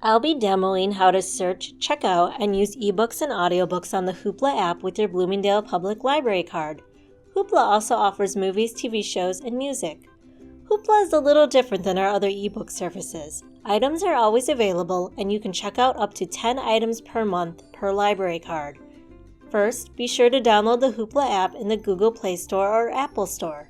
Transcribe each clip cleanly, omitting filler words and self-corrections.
I'll be demoing how to search, check out, and use ebooks and audiobooks on the Hoopla app with your Bloomingdale Public Library card. Hoopla also offers movies, TV shows, and music. Hoopla is a little different than our other ebook services. Items are always available, and you can check out up to 10 items per month per library card. First, be sure to download the Hoopla app in the Google Play Store or Apple Store.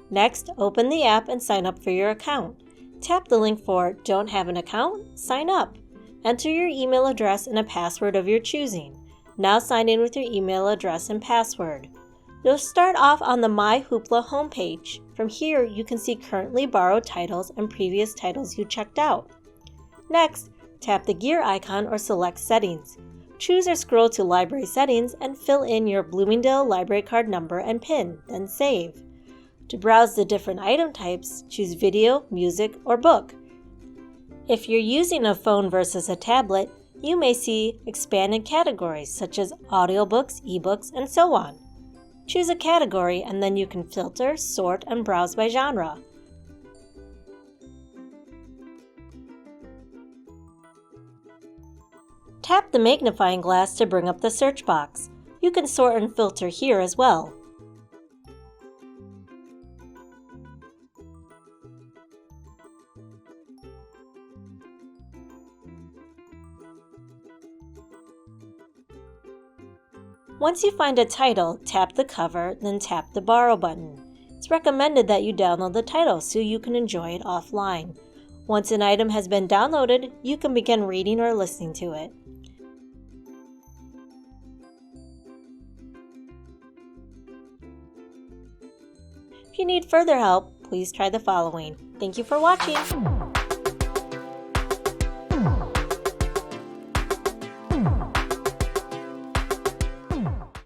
Next, open the app and sign up for your account. Tap the link for Don't Have an Account? Sign up. Enter your email address and a password of your choosing. Now sign in with your email address and password. You'll start off on the My Hoopla homepage. From here, you can see currently borrowed titles and previous titles you checked out. Next, tap the gear icon or select Settings. Choose or scroll to Library Settings and fill in your Bloomingdale library card number and PIN, then save. To browse the different item types, choose Video, Music, or Book. If you're using a phone versus a tablet, you may see expanded categories such as audiobooks, ebooks, and so on. Choose a category and then you can filter, sort, and browse by genre. Tap the magnifying glass to bring up the search box. You can sort and filter here as well. Once you find a title, tap the cover, then tap the Borrow button. It's recommended that you download the title so you can enjoy it offline. Once an item has been downloaded, you can begin reading or listening to it. If you need further help, please try the following. Thank you for watching.